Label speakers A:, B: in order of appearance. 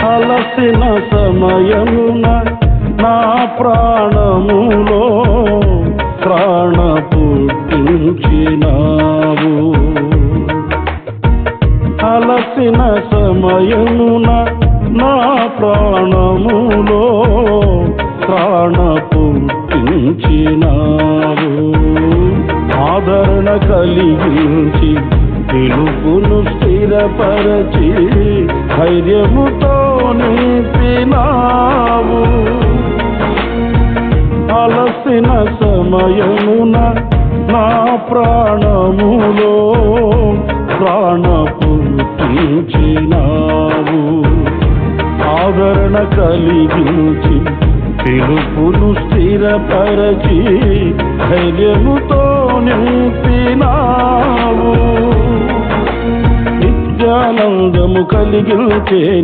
A: అలసిన సమయమున నా ప్రాణములో ప్రాణ పుట్టించినావు. అలసిన సమయమున నా ప్రాణములో ప్రాణ పుట్టించినావు. ఆదరణ కలిగించి పిలుపును స్థిరపరచి ధైర్యముతో నింపినావు. అలసిన సమయమున నా ప్రాణములో ప్రాణ పుట్టించినావు. ఆదరణ కలిగించి పిలుపును స్థిరపరచి ధైర్యముతో నింపినావు. నిత్యానందము కలిగించే